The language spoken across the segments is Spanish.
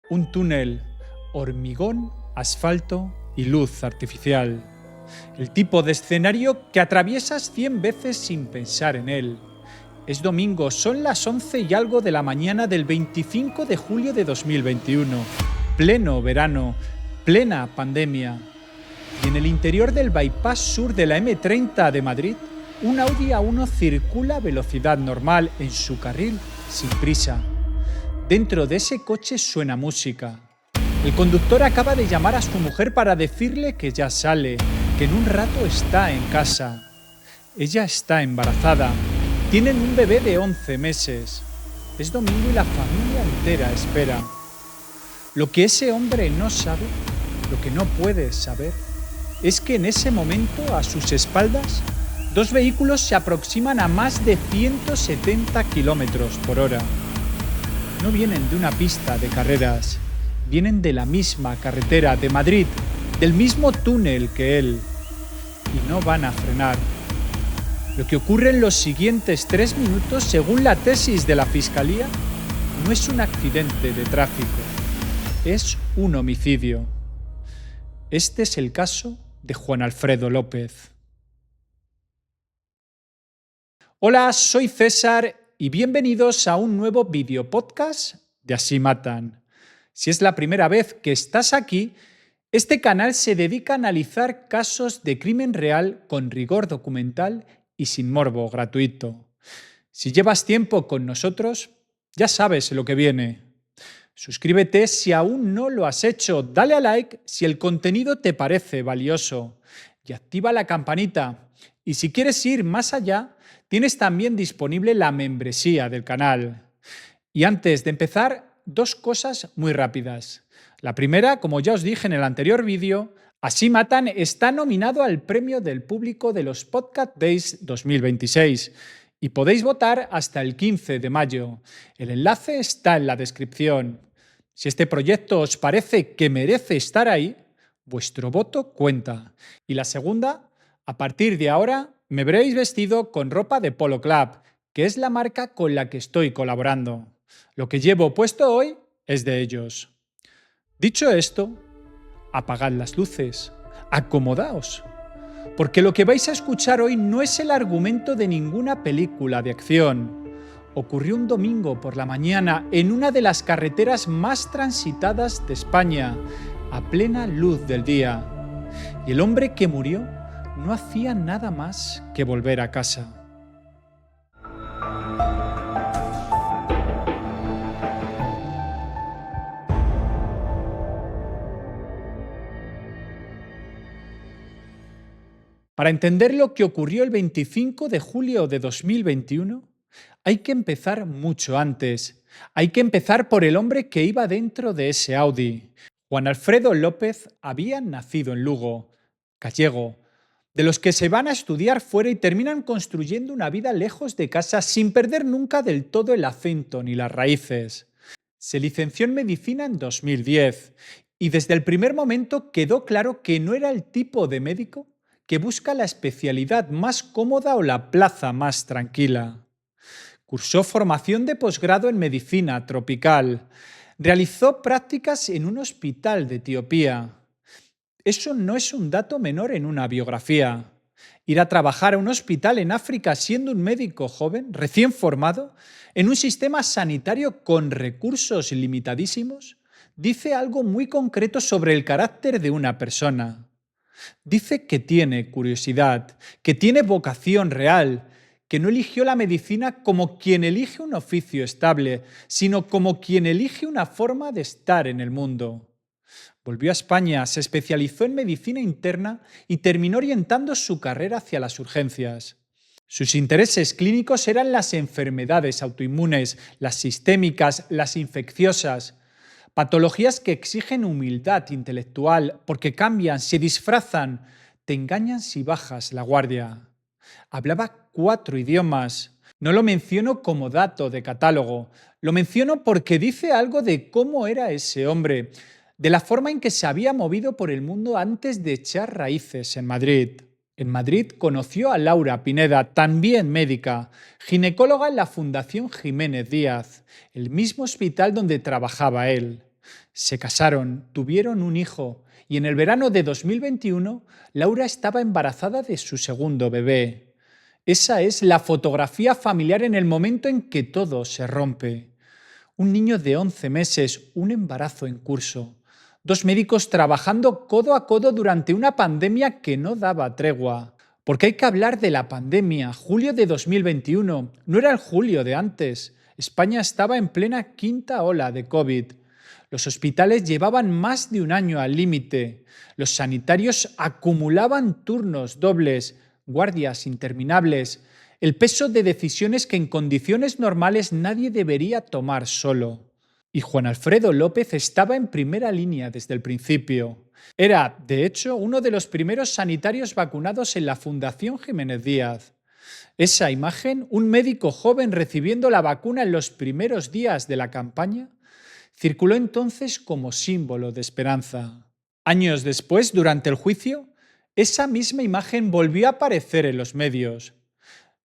Un túnel, hormigón, asfalto y luz artificial. El tipo de escenario que atraviesas 100 veces sin pensar en él. Es domingo, son las 11 y algo de la mañana del 25 de julio de 2021. Pleno verano, plena pandemia. Y en el interior del bypass sur de la M30 de Madrid, un Audi A1 circula a velocidad normal en su carril, sin prisa. Dentro de ese coche suena música. El conductor acaba de llamar a su mujer para decirle que ya sale, que en un rato está en casa. Ella está embarazada. Tienen un bebé de 11 meses. Es domingo y la familia entera espera. Lo que ese hombre no sabe, lo que no puede saber, es que en ese momento a sus espaldas, dos vehículos se aproximan a más de 170 kilómetros por hora. No vienen de una pista de carreras, vienen de la misma carretera de Madrid, del mismo túnel que él, y no van a frenar. Lo que ocurre en los siguientes 3 minutos, según la tesis de la Fiscalía, no es un accidente de tráfico, es un homicidio. Este es el caso de Juan Alfredo López. Hola, soy César y bienvenidos a un nuevo videopodcast de Así Matan. Si es la primera vez que estás aquí, este canal se dedica a analizar casos de crimen real con rigor documental y sin morbo gratuito. Si llevas tiempo con nosotros, ya sabes lo que viene. Suscríbete si aún no lo has hecho, dale a like si el contenido te parece valioso y activa la campanita. Y si quieres ir más allá, tienes también disponible la membresía del canal. Y antes de empezar, dos cosas muy rápidas. La primera, como ya os dije en el anterior vídeo, Así Matan está nominado al Premio del Público de los Podcast Days 2026 y podéis votar hasta el 15 de mayo. El enlace está en la descripción. Si este proyecto os parece que merece estar ahí, vuestro voto cuenta. Y la segunda, a partir de ahora me veréis vestido con ropa de Polo Club, que es la marca con la que estoy colaborando. Lo que llevo puesto hoy es de ellos. Dicho esto, apagad las luces, acomodaos, porque lo que vais a escuchar hoy no es el argumento de ninguna película de acción. Ocurrió un domingo por la mañana en una de las carreteras más transitadas de España, a plena luz del día. Y el hombre que murió no hacía nada más que volver a casa. Para entender lo que ocurrió el 25 de julio de 2021, hay que empezar mucho antes. Hay que empezar por el hombre que iba dentro de ese Audi. Juan Alfredo López había nacido en Lugo, gallego, de los que se van a estudiar fuera y terminan construyendo una vida lejos de casa sin perder nunca del todo el acento ni las raíces. Se licenció en medicina en 2010 y desde el primer momento quedó claro que no era el tipo de médico que busca la especialidad más cómoda o la plaza más tranquila. Cursó formación de posgrado en medicina tropical. Realizó prácticas en un hospital de Etiopía. Eso no es un dato menor en una biografía. Ir a trabajar a un hospital en África siendo un médico joven, recién formado, en un sistema sanitario con recursos limitadísimos, dice algo muy concreto sobre el carácter de una persona. Dice que tiene curiosidad, que tiene vocación real, que no eligió la medicina como quien elige un oficio estable, sino como quien elige una forma de estar en el mundo. Volvió a España, se especializó en medicina interna y terminó orientando su carrera hacia las urgencias. Sus intereses clínicos eran las enfermedades autoinmunes, las sistémicas, las infecciosas. Patologías que exigen humildad intelectual porque cambian, se disfrazan, te engañan si bajas la guardia. Hablaba 4 idiomas. No lo menciono como dato de catálogo, lo menciono porque dice algo de cómo era ese hombre, de la forma en que se había movido por el mundo antes de echar raíces en Madrid. En Madrid conoció a Laura Pineda, también médica, ginecóloga en la Fundación Jiménez Díaz, el mismo hospital donde trabajaba él. Se casaron, tuvieron un hijo y en el verano de 2021 Laura estaba embarazada de su segundo bebé. Esa es la fotografía familiar en el momento en que todo se rompe. Un niño de 11 meses, un embarazo en curso. Dos médicos trabajando codo a codo durante una pandemia que no daba tregua. Porque hay que hablar de la pandemia. Julio de 2021. No era el julio de antes. España estaba en plena quinta ola de COVID. Los hospitales llevaban más de un año al límite. Los sanitarios acumulaban turnos dobles, guardias interminables, el peso de decisiones que en condiciones normales nadie debería tomar solo. Y Juan Alfredo López estaba en primera línea desde el principio. Era, de hecho, uno de los primeros sanitarios vacunados en la Fundación Jiménez Díaz. Esa imagen, un médico joven recibiendo la vacuna en los primeros días de la campaña, circuló entonces como símbolo de esperanza. Años después, durante el juicio, esa misma imagen volvió a aparecer en los medios,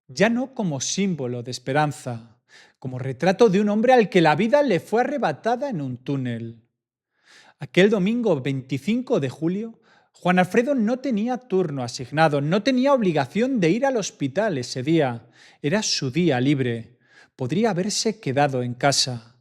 ya no como símbolo de esperanza, como retrato de un hombre al que la vida le fue arrebatada en un túnel. Aquel domingo 25 de julio, Juan Alfredo no tenía turno asignado, no tenía obligación de ir al hospital ese día. Era su día libre. Podría haberse quedado en casa.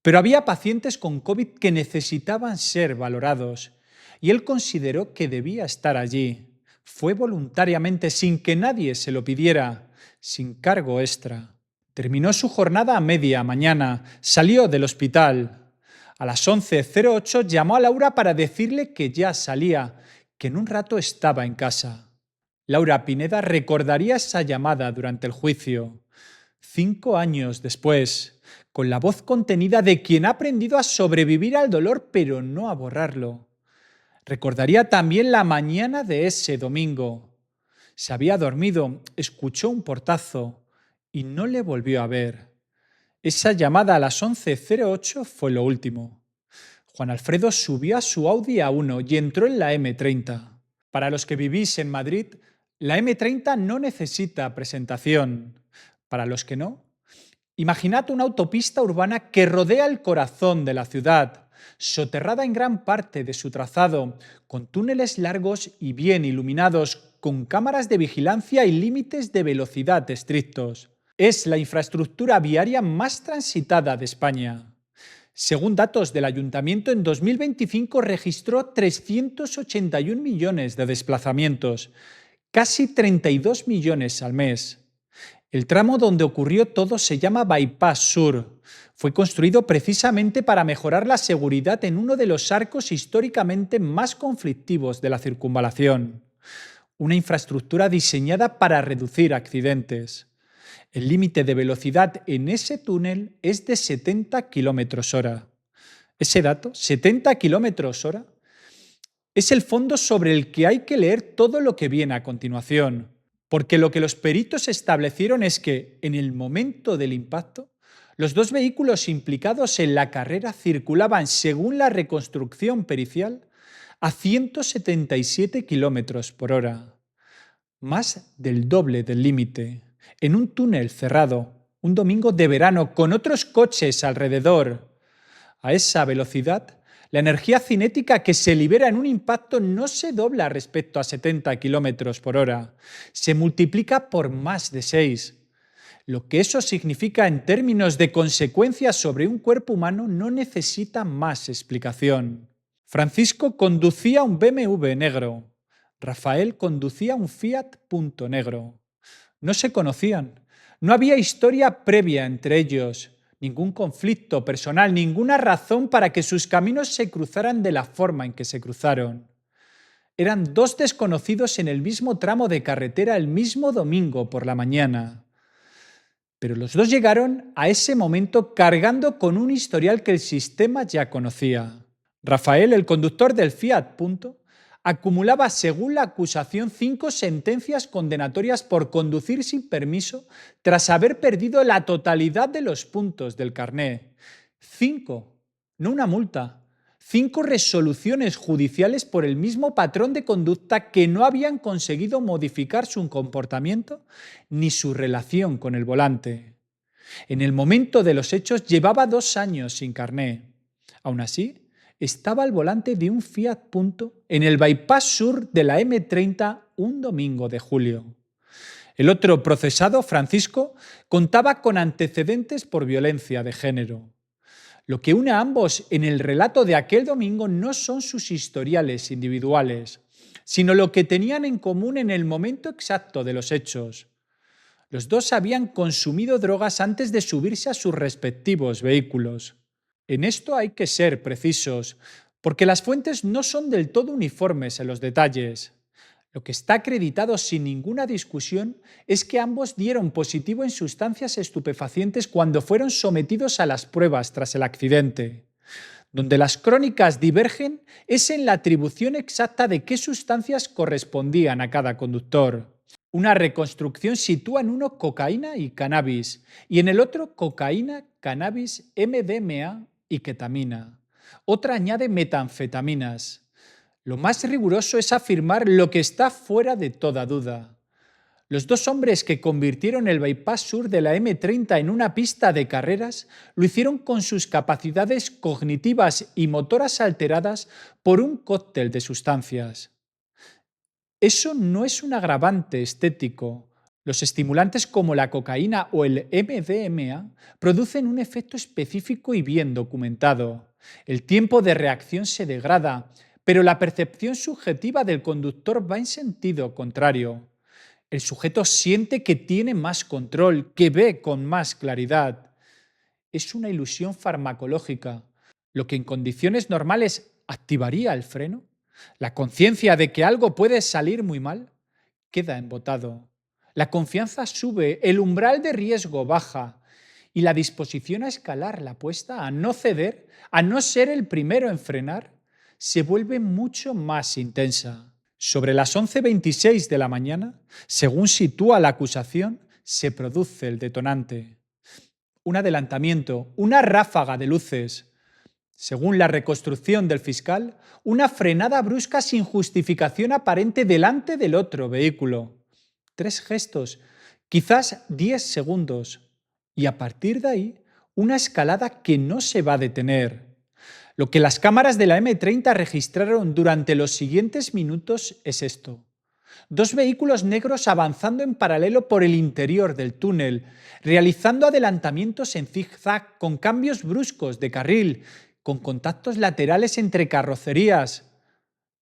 Pero había pacientes con COVID que necesitaban ser valorados y él consideró que debía estar allí. Fue voluntariamente, sin que nadie se lo pidiera, sin cargo extra. Terminó su jornada a media mañana, salió del hospital. A las 11:08 llamó a Laura para decirle que ya salía, que en un rato estaba en casa. Laura Pineda recordaría esa llamada durante el juicio. 5 años después, con la voz contenida de quien ha aprendido a sobrevivir al dolor pero no a borrarlo. Recordaría también la mañana de ese domingo. Se había dormido, escuchó un portazo y no le volvió a ver. Esa llamada a las 11:08 fue lo último. Juan Alfredo subió a su Audi A1 y entró en la M30. Para los que vivís en Madrid, la M30 no necesita presentación. Para los que no, imaginad una autopista urbana que rodea el corazón de la ciudad, soterrada en gran parte de su trazado, con túneles largos y bien iluminados, con cámaras de vigilancia y límites de velocidad estrictos. Es la infraestructura viaria más transitada de España. Según datos del Ayuntamiento, en 2025 registró 381 millones de desplazamientos, casi 32 millones al mes. El tramo donde ocurrió todo se llama Bypass Sur. Fue construido precisamente para mejorar la seguridad en uno de los arcos históricamente más conflictivos de la circunvalación. Una infraestructura diseñada para reducir accidentes. El límite de velocidad en ese túnel es de 70 km/h. Ese dato, 70 km/h, es el fondo sobre el que hay que leer todo lo que viene a continuación, porque lo que los peritos establecieron es que, en el momento del impacto, los dos vehículos implicados en la carrera circulaban, según la reconstrucción pericial, a 177 km/h, más del doble del límite, en un túnel cerrado, un domingo de verano, con otros coches alrededor. A esa velocidad, la energía cinética que se libera en un impacto no se dobla respecto a 70 km/h, se multiplica por más de 6. Lo que eso significa en términos de consecuencias sobre un cuerpo humano no necesita más explicación. Francisco conducía un BMW negro. Rafael conducía un Fiat Punto negro. No se conocían. No había historia previa entre ellos, ningún conflicto personal, ninguna razón para que sus caminos se cruzaran de la forma en que se cruzaron. Eran dos desconocidos en el mismo tramo de carretera el mismo domingo por la mañana. Pero los dos llegaron a ese momento cargando con un historial que el sistema ya conocía. Rafael, el conductor del Fiat Punto, acumulaba, según la acusación, 5 sentencias condenatorias por conducir sin permiso tras haber perdido la totalidad de los puntos del carné. 5, no una multa. 5 resoluciones judiciales por el mismo patrón de conducta que no habían conseguido modificar su comportamiento ni su relación con el volante. En el momento de los hechos llevaba 2 años sin carné. Aún así, estaba al volante de un Fiat Punto en el bypass sur de la M30 un domingo de julio. El otro procesado, Francisco, contaba con antecedentes por violencia de género. Lo que une a ambos en el relato de aquel domingo no son sus historiales individuales, sino lo que tenían en común en el momento exacto de los hechos. Los dos habían consumido drogas antes de subirse a sus respectivos vehículos. En esto hay que ser precisos, porque las fuentes no son del todo uniformes en los detalles. Lo que está acreditado sin ninguna discusión es que ambos dieron positivo en sustancias estupefacientes cuando fueron sometidos a las pruebas tras el accidente. Donde las crónicas divergen es en la atribución exacta de qué sustancias correspondían a cada conductor. Una reconstrucción sitúa en uno cocaína y cannabis, y en el otro cocaína, cannabis, MDMA y ketamina. Otra añade metanfetaminas. Lo más riguroso es afirmar lo que está fuera de toda duda. Los dos hombres que convirtieron el bypass sur de la M30 en una pista de carreras lo hicieron con sus capacidades cognitivas y motoras alteradas por un cóctel de sustancias. Eso no es un agravante estético. Los estimulantes como la cocaína o el MDMA producen un efecto específico y bien documentado. El tiempo de reacción se degrada, pero la percepción subjetiva del conductor va en sentido contrario. El sujeto siente que tiene más control, que ve con más claridad. Es una ilusión farmacológica. Lo que en condiciones normales activaría el freno, la conciencia de que algo puede salir muy mal, queda embotado. La confianza sube, el umbral de riesgo baja y la disposición a escalar la apuesta, a no ceder, a no ser el primero en frenar, se vuelve mucho más intensa. Sobre las 11:26 de la mañana, según sitúa la acusación, se produce el detonante. Un adelantamiento, una ráfaga de luces. Según la reconstrucción del fiscal, una frenada brusca sin justificación aparente delante del otro vehículo. 3 gestos, quizás 10 segundos. Y a partir de ahí, una escalada que no se va a detener. Lo que las cámaras de la M30 registraron durante los siguientes minutos es esto. 2 vehículos negros avanzando en paralelo por el interior del túnel, realizando adelantamientos en zigzag con cambios bruscos de carril, con contactos laterales entre carrocerías.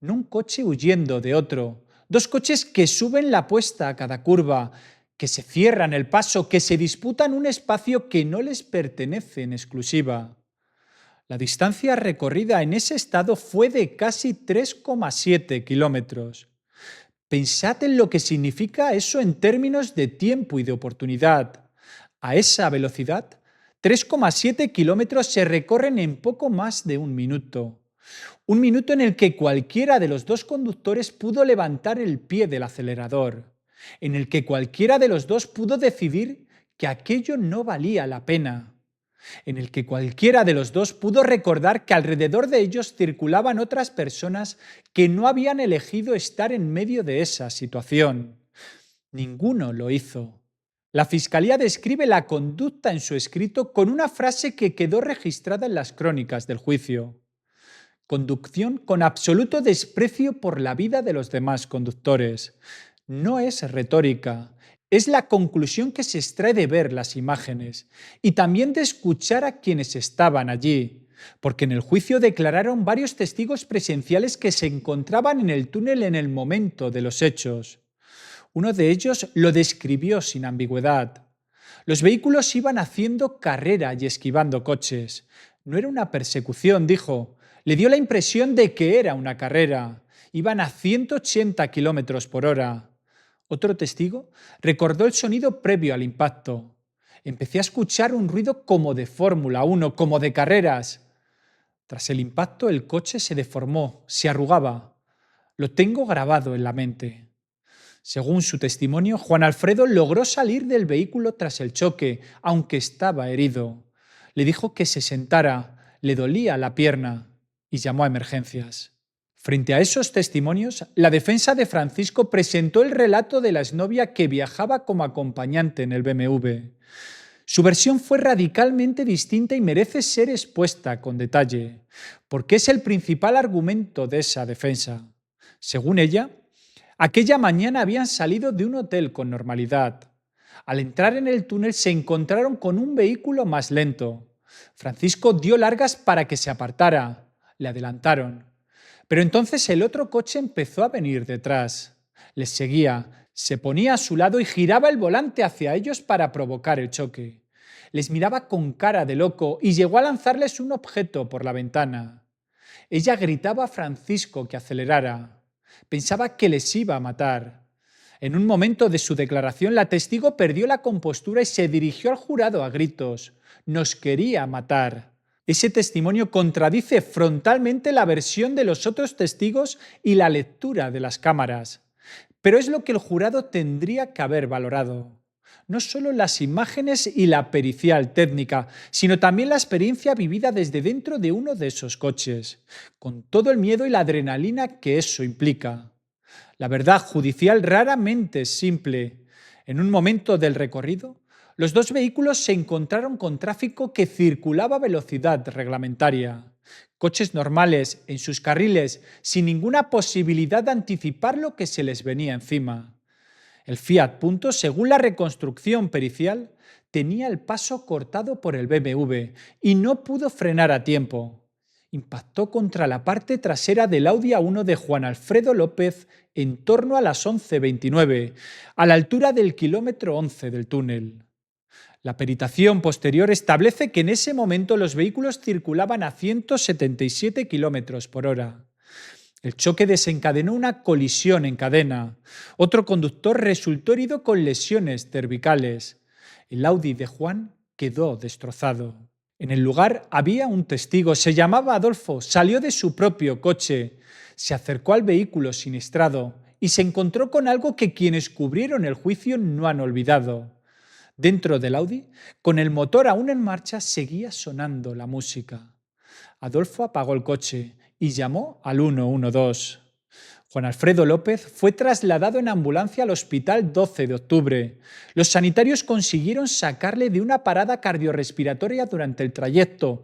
No un coche huyendo de otro. 2 coches que suben la apuesta a cada curva, que se cierran el paso, que se disputan un espacio que no les pertenece en exclusiva. La distancia recorrida en ese estado fue de casi 3,7 kilómetros. Pensad en lo que significa eso en términos de tiempo y de oportunidad. A esa velocidad, 3,7 kilómetros se recorren en poco más de un minuto. Un minuto en el que cualquiera de los dos conductores pudo levantar el pie del acelerador, en el que cualquiera de los dos pudo decidir que aquello no valía la pena, en el que cualquiera de los dos pudo recordar que alrededor de ellos circulaban otras personas que no habían elegido estar en medio de esa situación. Ninguno lo hizo. La Fiscalía describe la conducta en su escrito con una frase que quedó registrada en las crónicas del juicio. Conducción con absoluto desprecio por la vida de los demás conductores. No es retórica, es la conclusión que se extrae de ver las imágenes y también de escuchar a quienes estaban allí, porque en el juicio declararon varios testigos presenciales que se encontraban en el túnel en el momento de los hechos. Uno de ellos lo describió sin ambigüedad. Los vehículos iban haciendo carrera y esquivando coches. No era una persecución, dijo. Le dio la impresión de que era una carrera. Iban a 180 kilómetros por hora. Otro testigo recordó el sonido previo al impacto. Empecé a escuchar un ruido como de Fórmula 1, como de carreras. Tras el impacto, el coche se deformó, se arrugaba. Lo tengo grabado en la mente. Según su testimonio, Juan Alfredo logró salir del vehículo tras el choque, aunque estaba herido. Le dijo que se sentara, le dolía la pierna y llamó a emergencias. Frente a esos testimonios, la defensa de Francisco presentó el relato de la exnovia que viajaba como acompañante en el BMW. Su versión fue radicalmente distinta y merece ser expuesta con detalle, porque es el principal argumento de esa defensa. Según ella, aquella mañana habían salido de un hotel con normalidad. Al entrar en el túnel se encontraron con un vehículo más lento. Francisco dio largas para que se apartara. Le adelantaron. Pero entonces el otro coche empezó a venir detrás. Les seguía, se ponía a su lado y giraba el volante hacia ellos para provocar el choque. Les miraba con cara de loco y llegó a lanzarles un objeto por la ventana. Ella gritaba a Francisco que acelerara. Pensaba que les iba a matar. En un momento de su declaración, la testigo perdió la compostura y se dirigió al jurado a gritos. Nos quería matar. Ese testimonio contradice frontalmente la versión de los otros testigos y la lectura de las cámaras. Pero es lo que el jurado tendría que haber valorado. No solo las imágenes y la pericial técnica, sino también la experiencia vivida desde dentro de uno de esos coches, con todo el miedo y la adrenalina que eso implica. La verdad judicial raramente es simple. En un momento del recorrido, los dos vehículos se encontraron con tráfico que circulaba a velocidad reglamentaria. Coches normales en sus carriles sin ninguna posibilidad de anticipar lo que se les venía encima. El Fiat Punto, según la reconstrucción pericial, tenía el paso cortado por el BMW y no pudo frenar a tiempo. Impactó contra la parte trasera del Audi A1 de Juan Alfredo López en torno a las 11:29, a la altura del kilómetro 11 del túnel. La peritación posterior establece que en ese momento los vehículos circulaban a 177 kilómetros por hora. El choque desencadenó una colisión en cadena. Otro conductor resultó herido con lesiones cervicales. El Audi de Juan quedó destrozado. En el lugar había un testigo, se llamaba Adolfo, salió de su propio coche, se acercó al vehículo siniestrado y se encontró con algo que quienes cubrieron el juicio no han olvidado. Dentro del Audi, con el motor aún en marcha, seguía sonando la música. Adolfo apagó el coche y llamó al 112. Juan Alfredo López fue trasladado en ambulancia al hospital 12 de octubre. Los sanitarios consiguieron sacarle de una parada cardiorrespiratoria durante el trayecto.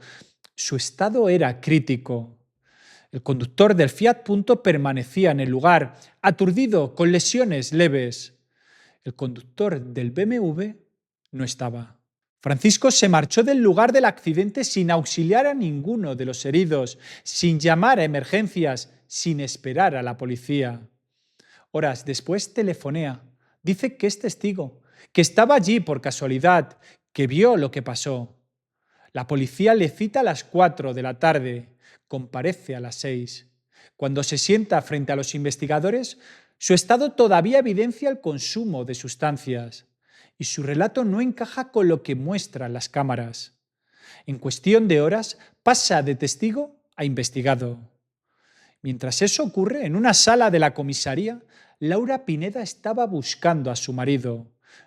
Su estado era crítico. El conductor del Fiat Punto permanecía en el lugar, aturdido, con lesiones leves. El conductor del BMW no estaba. Francisco se marchó del lugar del accidente sin auxiliar a ninguno de los heridos, sin llamar a emergencias, sin esperar a la policía. Horas después telefonea. Dice que es testigo, que estaba allí por casualidad, que vio lo que pasó. La policía le cita a las 4 de la tarde, comparece a las 6. Cuando se sienta frente a los investigadores, su estado todavía evidencia el consumo de sustancias y su relato no encaja con lo que muestran las cámaras. En cuestión de horas pasa de testigo a investigado. Mientras eso ocurre, en una sala de la comisaría, Laura Pineda estaba buscando a su marido.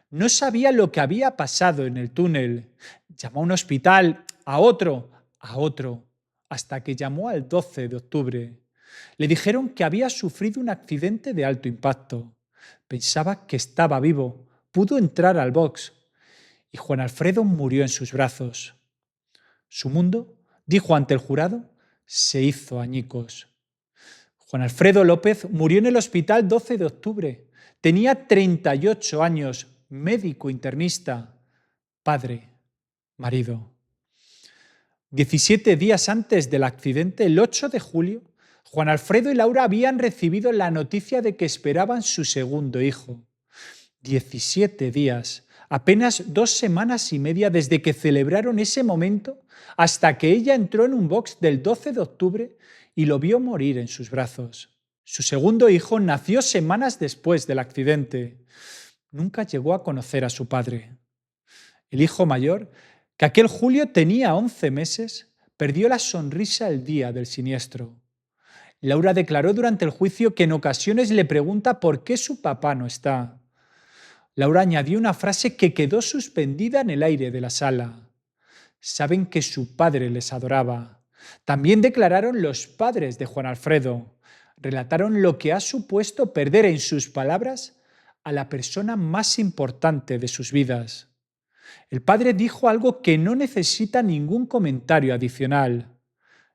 No sabía lo que había pasado en el túnel. Llamó a un hospital, a otro, hasta que llamó al 12 de octubre. Le dijeron que había sufrido un accidente de alto impacto. Pensaba que estaba vivo. Pudo entrar al box y Juan Alfredo murió en sus brazos. Su mundo, dijo ante el jurado, se hizo añicos. Juan Alfredo López murió en el hospital 12 de octubre. Tenía 38 años, médico internista, padre, marido. 17 días antes del accidente, el 8 de julio, Juan Alfredo y Laura habían recibido la noticia de que esperaban su segundo hijo. 17 días, apenas 2 semanas y media desde que celebraron ese momento hasta que ella entró en un box del 12 de octubre y lo vio morir en sus brazos. Su segundo hijo nació semanas después del accidente. Nunca llegó a conocer a su padre. El hijo mayor, que aquel julio tenía 11 meses, perdió la sonrisa el día del siniestro. Laura declaró durante el juicio que en ocasiones le pregunta por qué su papá no está. Laura añadió una frase que quedó suspendida en el aire de la sala. Saben que su padre les adoraba. También declararon los padres de Juan Alfredo. Relataron lo que ha supuesto perder, en sus palabras, a la persona más importante de sus vidas. El padre dijo algo que no necesita ningún comentario adicional.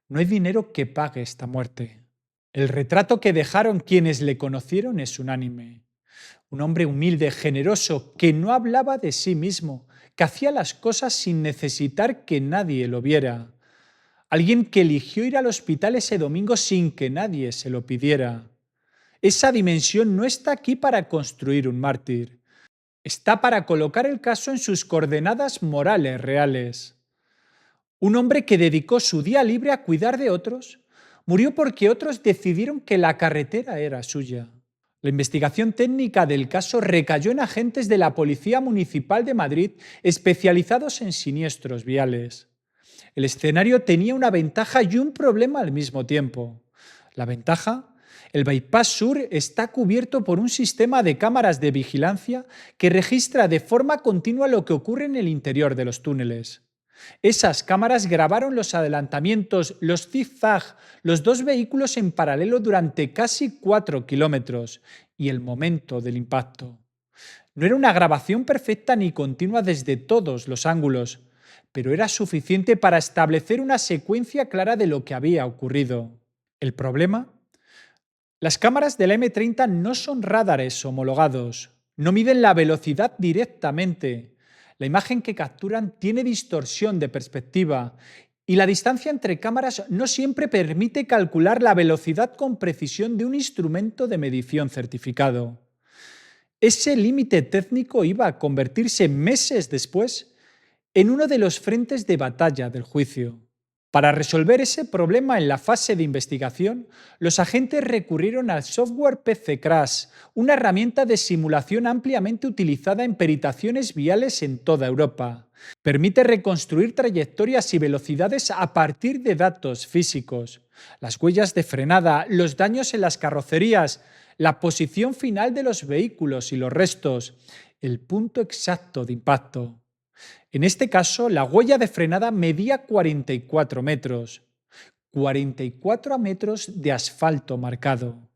No hay dinero que pague esta muerte. El retrato que dejaron quienes le conocieron es unánime. Un hombre humilde, generoso, que no hablaba de sí mismo, que hacía las cosas sin necesitar que nadie lo viera. Alguien que eligió ir al hospital ese domingo sin que nadie se lo pidiera. Esa dimensión no está aquí para construir un mártir. Está para colocar el caso en sus coordenadas morales reales. Un hombre que dedicó su día libre a cuidar de otros, murió porque otros decidieron que la carretera era suya. La investigación técnica del caso recayó en agentes de la Policía Municipal de Madrid especializados en siniestros viales. El escenario tenía una ventaja y un problema al mismo tiempo. La ventaja: el bypass sur está cubierto por un sistema de cámaras de vigilancia que registra de forma continua lo que ocurre en el interior de los túneles. Esas cámaras grabaron los adelantamientos, los zigzag, los dos vehículos en paralelo durante casi 4 kilómetros y el momento del impacto. No era una grabación perfecta ni continua desde todos los ángulos, pero era suficiente para establecer una secuencia clara de lo que había ocurrido. ¿El problema? Las cámaras de la M30 no son radares homologados, no miden la velocidad directamente. La imagen que capturan tiene distorsión de perspectiva y la distancia entre cámaras no siempre permite calcular la velocidad con precisión de un instrumento de medición certificado. Ese límite técnico iba a convertirse meses después en uno de los frentes de batalla del juicio. Para resolver ese problema en la fase de investigación, los agentes recurrieron al software PC Crash, una herramienta de simulación ampliamente utilizada en peritaciones viales en toda Europa. Permite reconstruir trayectorias y velocidades a partir de datos físicos, las huellas de frenada, los daños en las carrocerías, la posición final de los vehículos y los restos, el punto exacto de impacto. En este caso, la huella de frenada medía 44 metros. 44 metros de asfalto marcado.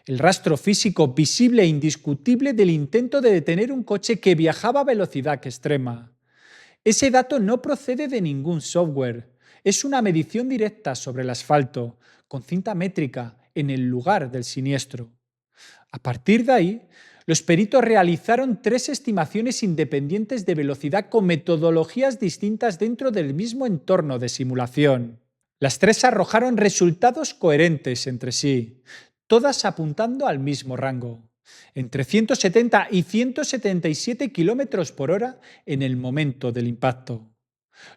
El rastro físico visible e indiscutible del intento de detener un coche que viajaba a velocidad extrema. Ese dato no procede de ningún software. Es una medición directa sobre el asfalto, con cinta métrica, en el lugar del siniestro. A partir de ahí, los peritos realizaron 3 estimaciones independientes de velocidad con metodologías distintas dentro del mismo entorno de simulación. Las 3 arrojaron resultados coherentes entre sí, todas apuntando al mismo rango, entre 170 y 177 km por hora en el momento del impacto.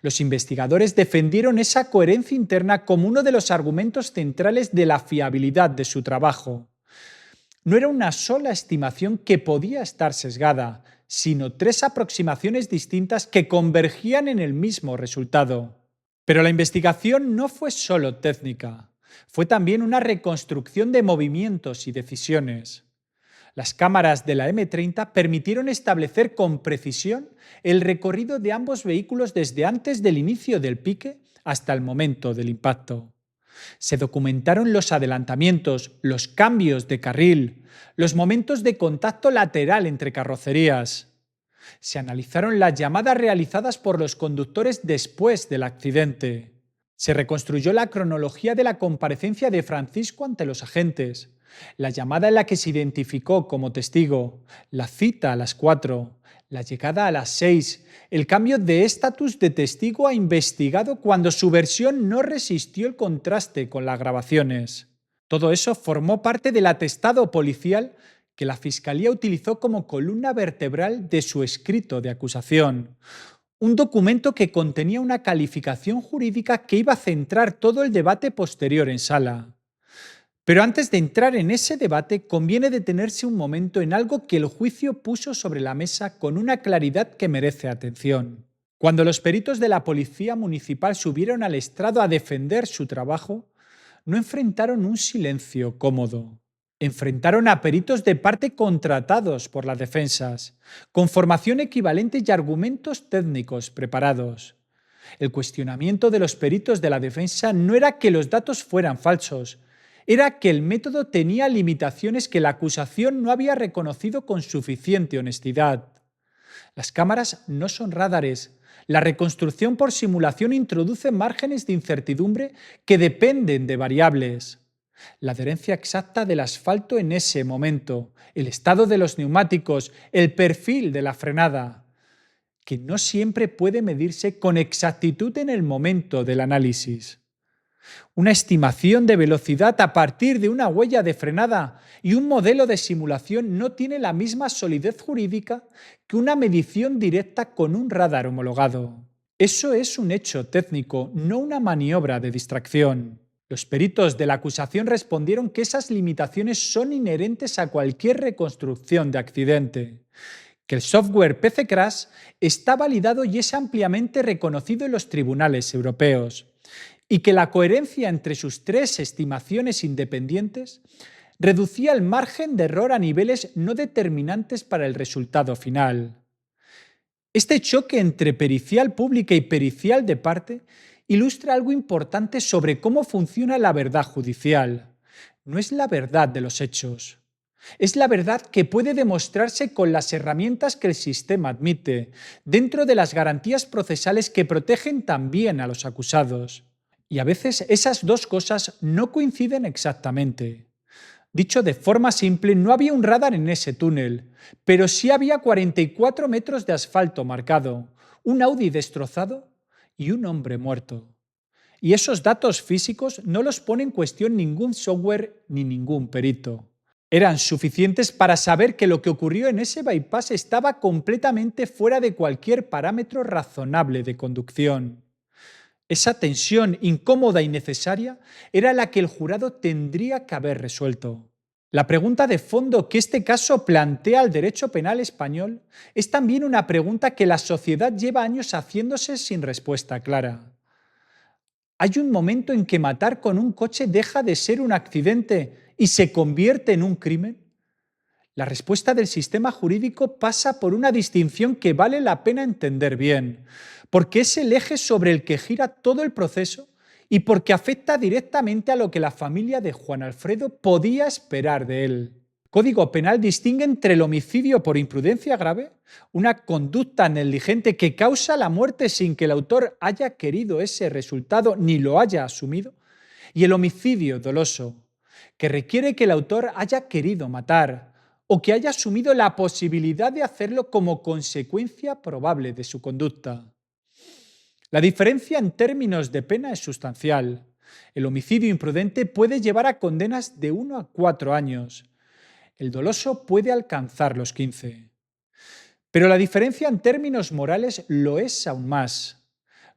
Los investigadores defendieron esa coherencia interna como uno de los argumentos centrales de la fiabilidad de su trabajo. No era una sola estimación que podía estar sesgada, sino 3 aproximaciones distintas que convergían en el mismo resultado. Pero la investigación no fue solo técnica, fue también una reconstrucción de movimientos y decisiones. Las cámaras de la M30 permitieron establecer con precisión el recorrido de ambos vehículos desde antes del inicio del pique hasta el momento del impacto. Se documentaron los adelantamientos, los cambios de carril, los momentos de contacto lateral entre carrocerías. Se analizaron las llamadas realizadas por los conductores después del accidente. Se reconstruyó la cronología de la comparecencia de Francisco ante los agentes, la llamada en la que se identificó como testigo, la cita a las 4, la llegada a las 6, el cambio de estatus de testigo a investigado cuando su versión no resistió el contraste con las grabaciones. Todo eso formó parte del atestado policial que la Fiscalía utilizó como columna vertebral de su escrito de acusación. Un documento que contenía una calificación jurídica que iba a centrar todo el debate posterior en sala. Pero antes de entrar en ese debate, conviene detenerse un momento en algo que el juicio puso sobre la mesa con una claridad que merece atención. Cuando los peritos de la Policía Municipal subieron al estrado a defender su trabajo, no enfrentaron un silencio cómodo. Enfrentaron a peritos de parte contratados por las defensas, con formación equivalente y argumentos técnicos preparados. El cuestionamiento de los peritos de la defensa no era que los datos fueran falsos, era que el método tenía limitaciones que la acusación no había reconocido con suficiente honestidad. Las cámaras no son radares. La reconstrucción por simulación introduce márgenes de incertidumbre que dependen de variables. La adherencia exacta del asfalto en ese momento, el estado de los neumáticos, el perfil de la frenada, que no siempre puede medirse con exactitud en el momento del análisis. Una estimación de velocidad a partir de una huella de frenada y un modelo de simulación no tiene la misma solidez jurídica que una medición directa con un radar homologado. Eso es un hecho técnico, no una maniobra de distracción. Los peritos de la acusación respondieron que esas limitaciones son inherentes a cualquier reconstrucción de accidente, que el software PC Crash está validado y es ampliamente reconocido en los tribunales europeos, y que la coherencia entre sus tres estimaciones independientes reducía el margen de error a niveles no determinantes para el resultado final. Este choque entre pericial pública y pericial de parte ilustra algo importante sobre cómo funciona la verdad judicial. No es la verdad de los hechos. Es la verdad que puede demostrarse con las herramientas que el sistema admite, dentro de las garantías procesales que protegen también a los acusados. Y a veces esas dos cosas no coinciden exactamente. Dicho de forma simple, no había un radar en ese túnel, pero sí había 44 metros de asfalto marcado, un Audi destrozado y un hombre muerto. Y esos datos físicos no los pone en cuestión ningún software ni ningún perito. Eran suficientes para saber que lo que ocurrió en ese bypass estaba completamente fuera de cualquier parámetro razonable de conducción. Esa tensión incómoda y necesaria era la que el jurado tendría que haber resuelto. La pregunta de fondo que este caso plantea al derecho penal español es también una pregunta que la sociedad lleva años haciéndose sin respuesta clara. ¿Hay un momento en que matar con un coche deja de ser un accidente y se convierte en un crimen? La respuesta del sistema jurídico pasa por una distinción que vale la pena entender bien, porque es el eje sobre el que gira todo el proceso y porque afecta directamente a lo que la familia de Juan Alfredo podía esperar de él. El Código Penal distingue entre el homicidio por imprudencia grave, una conducta negligente que causa la muerte sin que el autor haya querido ese resultado ni lo haya asumido, y el homicidio doloso, que requiere que el autor haya querido matar o que haya asumido la posibilidad de hacerlo como consecuencia probable de su conducta. La diferencia en términos de pena es sustancial. El homicidio imprudente puede llevar a condenas de 1 a 4 años. El doloso puede alcanzar los 15. Pero la diferencia en términos morales lo es aún más.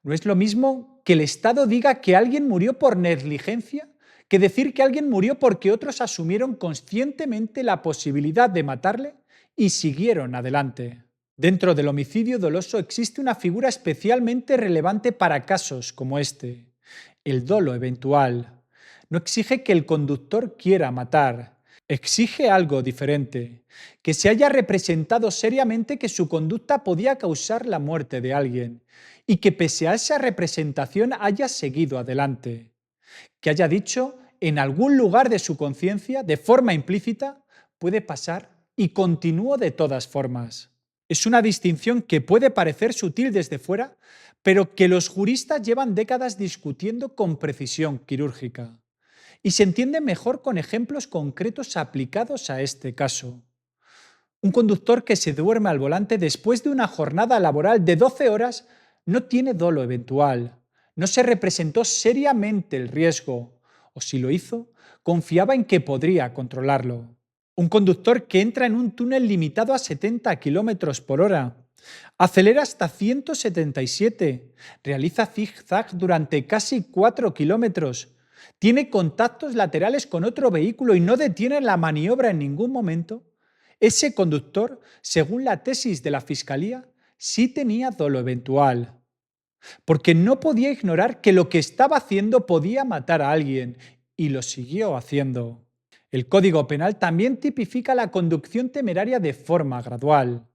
No es lo mismo que el Estado diga que alguien murió por negligencia que decir que alguien murió porque otros asumieron conscientemente la posibilidad de matarle y siguieron adelante. Dentro del homicidio doloso existe una figura especialmente relevante para casos como este: el dolo eventual. No exige que el conductor quiera matar, exige algo diferente: que se haya representado seriamente que su conducta podía causar la muerte de alguien y que pese a esa representación haya seguido adelante. Que haya dicho en algún lugar de su conciencia, de forma implícita, puede pasar y continúo de todas formas. Es una distinción que puede parecer sutil desde fuera, pero que los juristas llevan décadas discutiendo con precisión quirúrgica. Y se entiende mejor con ejemplos concretos aplicados a este caso. Un conductor que se duerme al volante después de una jornada laboral de 12 horas no tiene dolo eventual. No se representó seriamente el riesgo, o si lo hizo, confiaba en que podría controlarlo. Un conductor que entra en un túnel limitado a 70 kilómetros por hora, acelera hasta 177, realiza zigzag durante casi 4 kilómetros, tiene contactos laterales con otro vehículo y no detiene la maniobra en ningún momento. Ese conductor, según la tesis de la Fiscalía, sí tenía dolo eventual, porque no podía ignorar que lo que estaba haciendo podía matar a alguien, y lo siguió haciendo. El Código Penal también tipifica la conducción temeraria de forma gradual.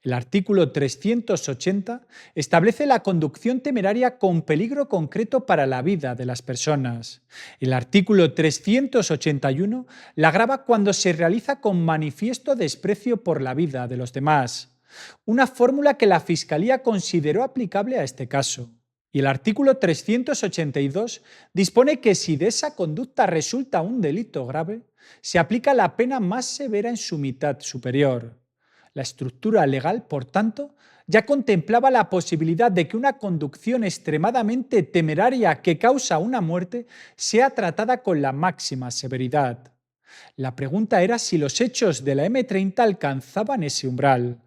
El artículo 380 establece la conducción temeraria con peligro concreto para la vida de las personas. El artículo 381 la agrava cuando se realiza con manifiesto desprecio por la vida de los demás. una fórmula que la Fiscalía consideró aplicable a este caso. Y el artículo 382 dispone que si de esa conducta resulta un delito grave, se aplica la pena más severa en su mitad superior. La estructura legal, por tanto, ya contemplaba la posibilidad de que una conducción extremadamente temeraria que causa una muerte sea tratada con la máxima severidad. La pregunta era si los hechos de la M30 alcanzaban ese umbral.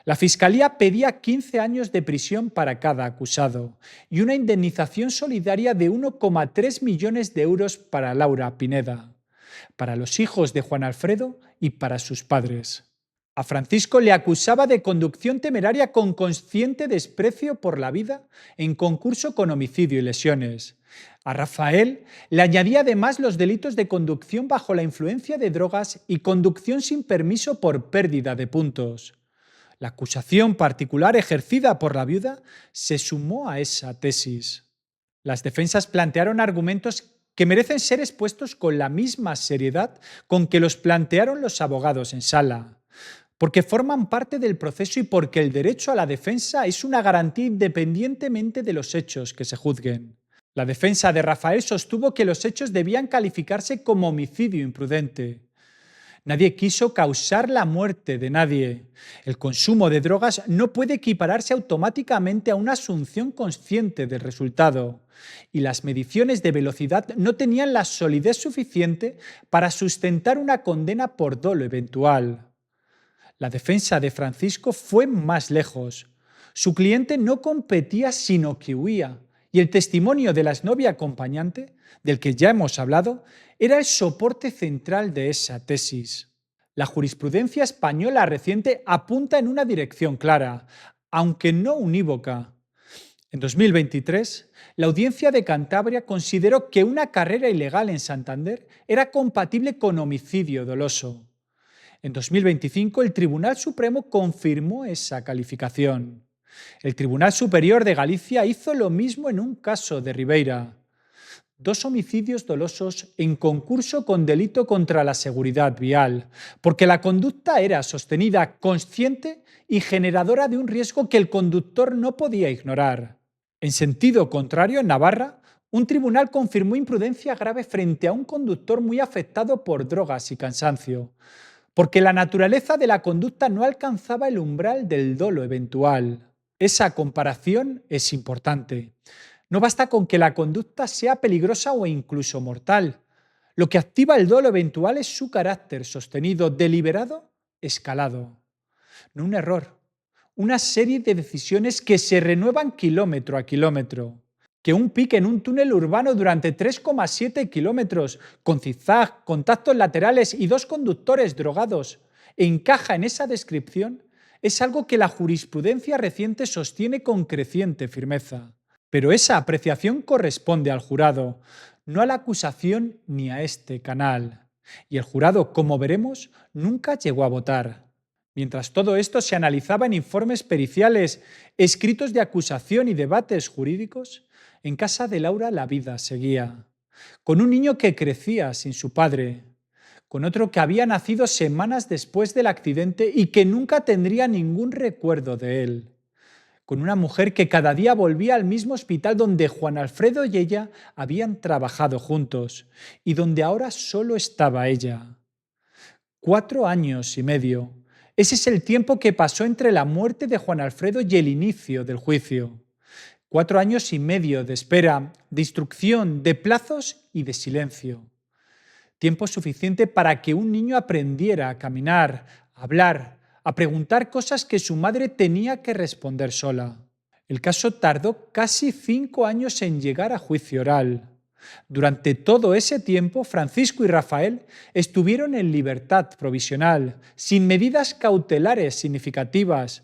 La Fiscalía pedía 15 años de prisión para cada acusado y una indemnización solidaria de 1,3 millones de euros para Laura Pineda, para los hijos de Juan Alfredo y para sus padres. A Francisco le acusaba de conducción temeraria con consciente desprecio por la vida en concurso con homicidio y lesiones. A Rafael le añadía además los delitos de conducción bajo la influencia de drogas y conducción sin permiso por pérdida de puntos. La acusación particular ejercida por la viuda se sumó a esa tesis. Las defensas plantearon argumentos que merecen ser expuestos con la misma seriedad con que los plantearon los abogados en sala, porque forman parte del proceso y porque el derecho a la defensa es una garantía independientemente de los hechos que se juzguen. La defensa de Rafael sostuvo que los hechos debían calificarse como homicidio imprudente. Nadie quiso causar la muerte de nadie. El consumo de drogas no puede equipararse automáticamente a una asunción consciente del resultado. Y las mediciones de velocidad no tenían la solidez suficiente para sustentar una condena por dolo eventual. La defensa de Francisco fue más lejos. Su cliente no competía sino que huía. Y el testimonio de la exnovia acompañante, del que ya hemos hablado, era el soporte central de esa tesis. La jurisprudencia española reciente apunta en una dirección clara, aunque no unívoca. En 2023, la Audiencia de Cantabria consideró que una carrera ilegal en Santander era compatible con homicidio doloso. En 2025, el Tribunal Supremo confirmó esa calificación. El Tribunal Superior de Galicia hizo lo mismo en un caso de Ribeira. 2 homicidios dolosos en concurso con delito contra la seguridad vial, porque la conducta era sostenida, consciente y generadora de un riesgo que el conductor no podía ignorar. En sentido contrario, en Navarra, un tribunal confirmó imprudencia grave frente a un conductor muy afectado por drogas y cansancio, porque la naturaleza de la conducta no alcanzaba el umbral del dolo eventual. Esa comparación es importante. No basta con que la conducta sea peligrosa o incluso mortal. Lo que activa el dolo eventual es su carácter sostenido, deliberado, escalado. No un error, una serie de decisiones que se renuevan kilómetro a kilómetro. Que un pique en un túnel urbano durante 3,7 kilómetros, con zigzag, contactos laterales y 2 conductores drogados, encaja en esa descripción, es algo que la jurisprudencia reciente sostiene con creciente firmeza. Pero esa apreciación corresponde al jurado, no a la acusación ni a este canal. Y el jurado, como veremos, nunca llegó a votar. Mientras todo esto se analizaba en informes periciales, escritos de acusación y debates jurídicos, en casa de Laura la vida seguía. Con un niño que crecía sin su padre, con otro que había nacido semanas después del accidente y que nunca tendría ningún recuerdo de él, con una mujer que cada día volvía al mismo hospital donde Juan Alfredo y ella habían trabajado juntos y donde ahora solo estaba ella. 4 años y medio. Ese es el tiempo que pasó entre la muerte de Juan Alfredo y el inicio del juicio. 4 años y medio de espera, de instrucción, de plazos y de silencio. Tiempo suficiente para que un niño aprendiera a caminar, a hablar, a preguntar cosas que su madre tenía que responder sola. El caso tardó casi 5 años en llegar a juicio oral. Durante todo ese tiempo, Francisco y Rafael estuvieron en libertad provisional, sin medidas cautelares significativas,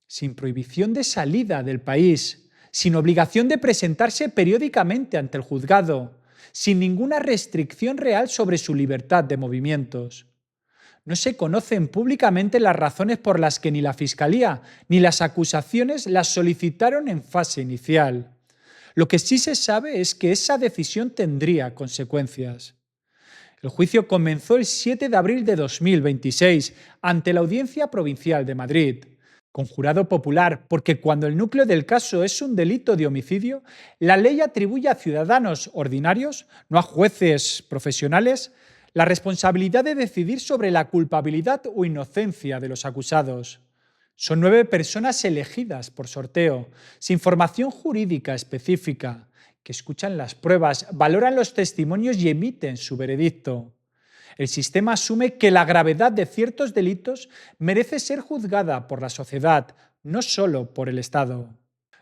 sin prohibición de salida del país, sin obligación de presentarse periódicamente ante el juzgado, sin ninguna restricción real sobre su libertad de movimientos. No se conocen públicamente las razones por las que ni la Fiscalía ni las acusaciones las solicitaron en fase inicial. Lo que sí se sabe es que esa decisión tendría consecuencias. El juicio comenzó el 7 de abril de 2026 ante la Audiencia Provincial de Madrid. Con jurado popular, porque cuando el núcleo del caso es un delito de homicidio, la ley atribuye a ciudadanos ordinarios, no a jueces profesionales, la responsabilidad de decidir sobre la culpabilidad o inocencia de los acusados. Son 9 personas elegidas por sorteo, sin formación jurídica específica, que escuchan las pruebas, valoran los testimonios y emiten su veredicto. El sistema asume que la gravedad de ciertos delitos merece ser juzgada por la sociedad, no solo por el Estado.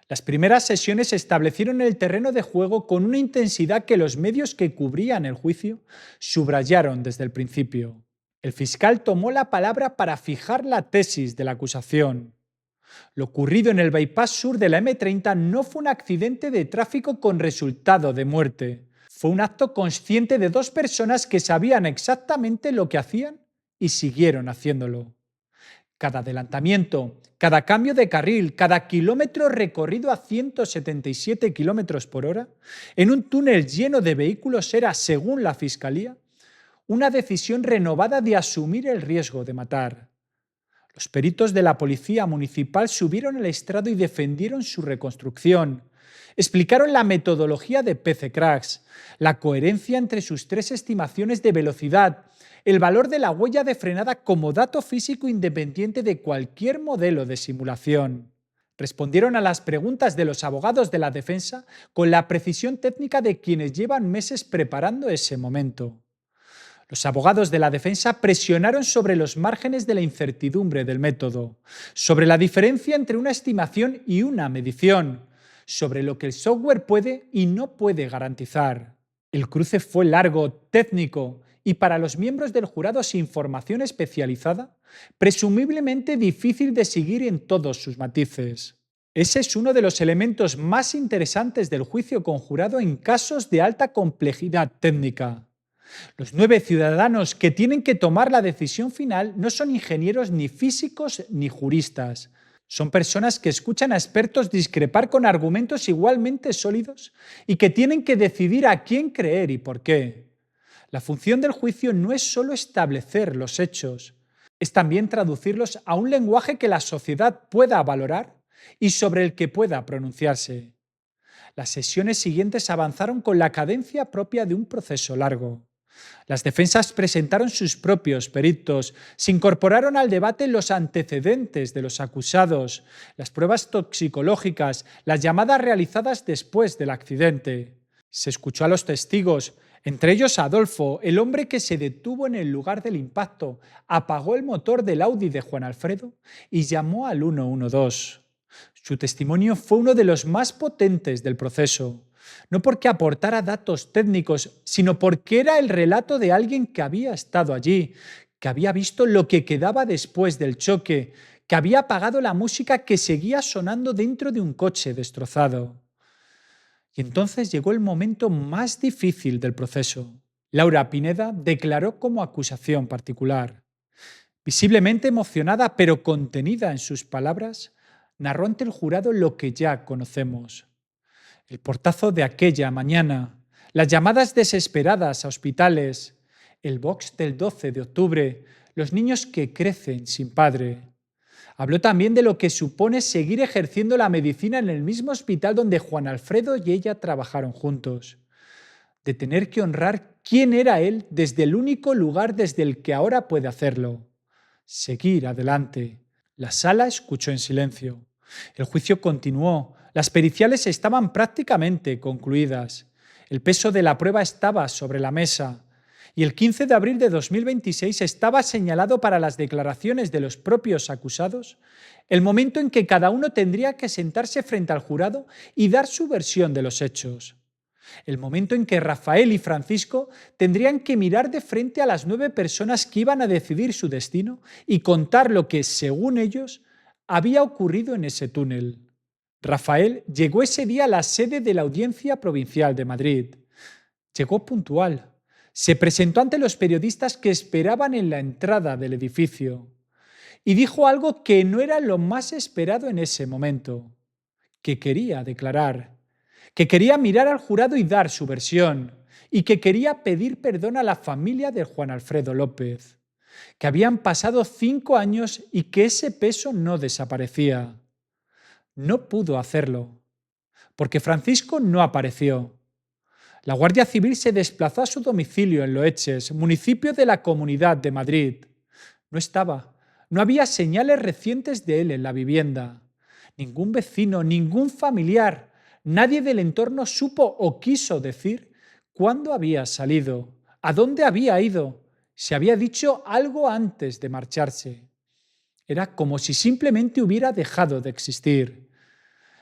Las primeras sesiones establecieron el terreno de juego con una intensidad que los medios que cubrían el juicio subrayaron desde el principio. El fiscal tomó la palabra para fijar la tesis de la acusación. Lo ocurrido en el bypass sur de la M30 no fue un accidente de tráfico con resultado de muerte. Fue un acto consciente de 2 personas que sabían exactamente lo que hacían y siguieron haciéndolo. Cada adelantamiento, cada cambio de carril, cada kilómetro recorrido a 177 kilómetros por hora, en un túnel lleno de vehículos era, según la Fiscalía, una decisión renovada de asumir el riesgo de matar. Los peritos de la Policía Municipal subieron al estrado y defendieron su reconstrucción. Explicaron la metodología de PC Cracks, la coherencia entre sus 3 estimaciones de velocidad, el valor de la huella de frenada como dato físico independiente de cualquier modelo de simulación. Respondieron a las preguntas de los abogados de la defensa con la precisión técnica de quienes llevan meses preparando ese momento. Los abogados de la defensa presionaron sobre los márgenes de la incertidumbre del método, sobre la diferencia entre una estimación y una medición, sobre lo que el software puede y no puede garantizar. El cruce fue largo, técnico y para los miembros del jurado sin formación especializada, presumiblemente difícil de seguir en todos sus matices. Ese es uno de los elementos más interesantes del juicio conjurado en casos de alta complejidad técnica. Los 9 ciudadanos que tienen que tomar la decisión final no son ingenieros ni físicos ni juristas. Son personas que escuchan a expertos discrepar con argumentos igualmente sólidos y que tienen que decidir a quién creer y por qué. La función del juicio no es solo establecer los hechos, es también traducirlos a un lenguaje que la sociedad pueda valorar y sobre el que pueda pronunciarse. Las sesiones siguientes avanzaron con la cadencia propia de un proceso largo. Las defensas presentaron sus propios peritos, se incorporaron al debate los antecedentes de los acusados, las pruebas toxicológicas, las llamadas realizadas después del accidente. Se escuchó a los testigos, entre ellos a Adolfo, el hombre que se detuvo en el lugar del impacto, apagó el motor del Audi de Juan Alfredo y llamó al 112. Su testimonio fue uno de los más potentes del proceso. No porque aportara datos técnicos, sino porque era el relato de alguien que había estado allí, que había visto lo que quedaba después del choque, que había apagado la música que seguía sonando dentro de un coche destrozado. Y entonces llegó el momento más difícil del proceso. Laura Pineda declaró como acusación particular. Visiblemente emocionada, pero contenida en sus palabras, narró ante el jurado lo que ya conocemos. El portazo de aquella mañana, las llamadas desesperadas a hospitales, el box del 12 de octubre, los niños que crecen sin padre. Habló también de lo que supone seguir ejerciendo la medicina en el mismo hospital donde Juan Alfredo y ella trabajaron juntos. De tener que honrar quién era él desde el único lugar desde el que ahora puede hacerlo. Seguir adelante. La sala escuchó en silencio. El juicio continuó. Las periciales estaban prácticamente concluidas. El peso de la prueba estaba sobre la mesa. Y el 15 de abril de 2026 estaba señalado para las declaraciones de los propios acusados el momento en que cada uno tendría que sentarse frente al jurado y dar su versión de los hechos. El momento en que Rafael y Francisco tendrían que mirar de frente a las 9 personas que iban a decidir su destino y contar lo que, según ellos, había ocurrido en ese túnel. Rafael llegó ese día a la sede de la Audiencia Provincial de Madrid. Llegó puntual. Se presentó ante los periodistas que esperaban en la entrada del edificio y dijo algo que no era lo más esperado en ese momento, que quería declarar, que quería mirar al jurado y dar su versión y que quería pedir perdón a la familia de Juan Alfredo López. que habían pasado 5 años y que ese peso no desaparecía. No pudo hacerlo, porque Francisco no apareció. La Guardia Civil se desplazó a su domicilio en Loeches, municipio de la Comunidad de Madrid. No estaba. No había señales recientes de él en la vivienda. Ningún vecino, ningún familiar, nadie del entorno supo o quiso decir cuándo había salido, a dónde había ido, si había dicho algo antes de marcharse. Era como si simplemente hubiera dejado de existir.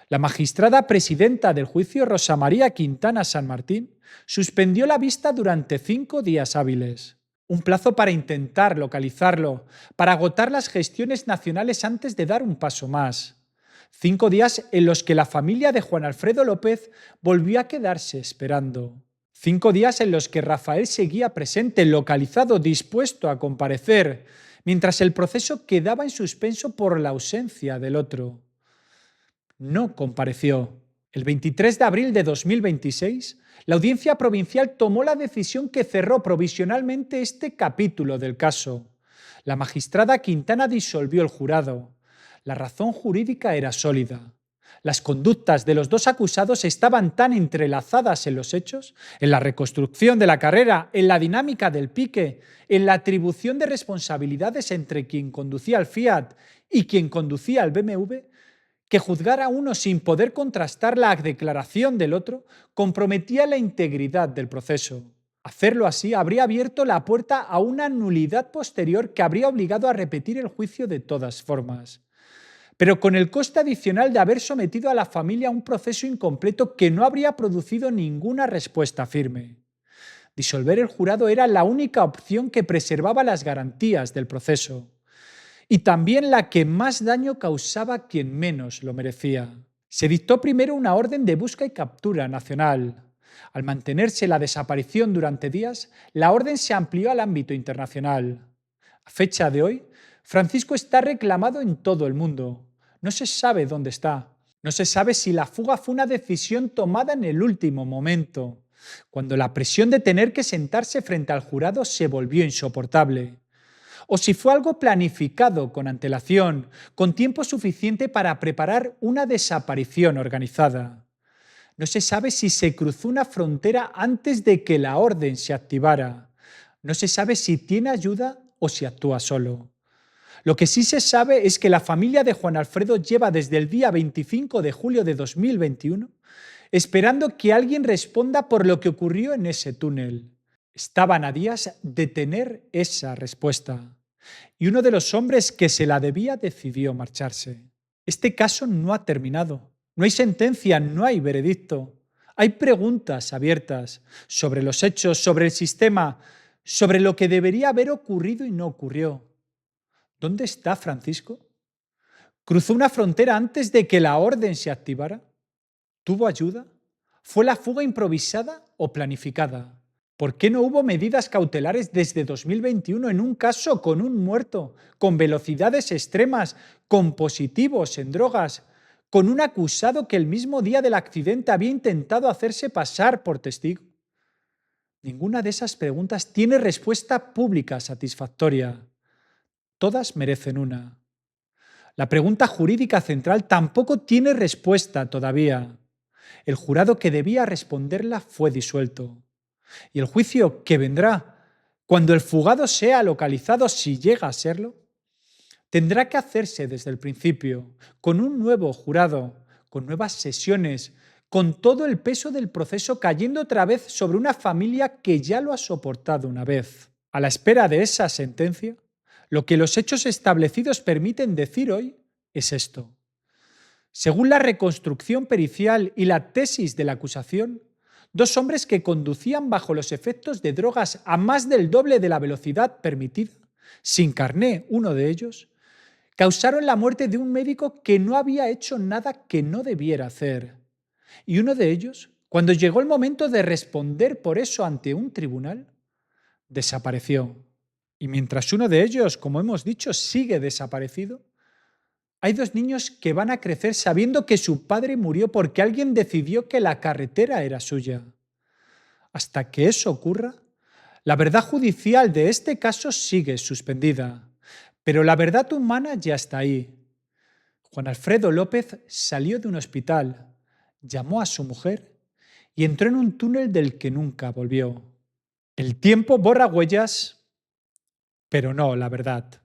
La magistrada presidenta del juicio, Rosa María Quintana San Martín, suspendió la vista durante 5 días hábiles, un plazo para intentar localizarlo, para agotar las gestiones nacionales antes de dar un paso más. 5 días en los que la familia de Juan Alfredo López volvió a quedarse esperando. 5 días en los que Rafael seguía presente, localizado, dispuesto a comparecer, mientras el proceso quedaba en suspenso por la ausencia del otro. No compareció. El 23 de abril de 2026, la Audiencia Provincial tomó la decisión que cerró provisionalmente este capítulo del caso. La magistrada Quintana disolvió el jurado. La razón jurídica era sólida. Las conductas de los dos acusados estaban tan entrelazadas en los hechos, en la reconstrucción de la carrera, en la dinámica del pique, en la atribución de responsabilidades entre quien conducía el Fiat y quien conducía el BMW, que juzgar a uno sin poder contrastar la declaración del otro comprometía la integridad del proceso. Hacerlo así habría abierto la puerta a una nulidad posterior que habría obligado a repetir el juicio de todas formas, pero con el coste adicional de haber sometido a la familia a un proceso incompleto que no habría producido ninguna respuesta firme. Disolver el jurado era la única opción que preservaba las garantías del proceso, y también la que más daño causaba a quien menos lo merecía. Se dictó primero una orden de busca y captura nacional. Al mantenerse la desaparición durante días, la orden se amplió al ámbito internacional. A fecha de hoy, Francisco está reclamado en todo el mundo. No se sabe dónde está. No se sabe si la fuga fue una decisión tomada en el último momento, cuando la presión de tener que sentarse frente al jurado se volvió insoportable, o si fue algo planificado con antelación, con tiempo suficiente para preparar una desaparición organizada. No se sabe si se cruzó una frontera antes de que la orden se activara. No se sabe si tiene ayuda o si actúa solo. Lo que sí se sabe es que la familia de Juan Alfredo lleva desde el día 25 de julio de 2021 esperando que alguien responda por lo que ocurrió en ese túnel. Estaban a días de tener esa respuesta. Y uno de los hombres que se la debía decidió marcharse. Este caso no ha terminado. No hay sentencia, no hay veredicto. Hay preguntas abiertas sobre los hechos, sobre el sistema, sobre lo que debería haber ocurrido y no ocurrió. ¿Dónde está Francisco? ¿Cruzó una frontera antes de que la orden se activara? ¿Tuvo ayuda? ¿Fue la fuga improvisada o planificada? ¿Por qué no hubo medidas cautelares desde 2021 en un caso con un muerto, con velocidades extremas, con positivos en drogas, con un acusado que el mismo día del accidente había intentado hacerse pasar por testigo? Ninguna de esas preguntas tiene respuesta pública satisfactoria. Todas merecen una. La pregunta jurídica central tampoco tiene respuesta todavía. El jurado que debía responderla fue disuelto. Y el juicio que vendrá, cuando el fugado sea localizado, si llega a serlo, tendrá que hacerse desde el principio, con un nuevo jurado, con nuevas sesiones, con todo el peso del proceso cayendo otra vez sobre una familia que ya lo ha soportado una vez. A la espera de esa sentencia, lo que los hechos establecidos permiten decir hoy es esto. Según la reconstrucción pericial y la tesis de la acusación, 2 hombres que conducían bajo los efectos de drogas a más del doble de la velocidad permitida, sin carné uno de ellos, causaron la muerte de un médico que no había hecho nada que no debiera hacer. Y uno de ellos, cuando llegó el momento de responder por eso ante un tribunal, desapareció. Y mientras uno de ellos, como hemos dicho, sigue desaparecido, hay 2 niños que van a crecer sabiendo que su padre murió porque alguien decidió que la carretera era suya. Hasta que eso ocurra, La verdad judicial de este caso sigue suspendida, pero la verdad humana ya está ahí. Juan Alfredo López salió de un hospital, llamó a su mujer y entró en un túnel del que nunca volvió. El tiempo borra huellas, pero no la verdad.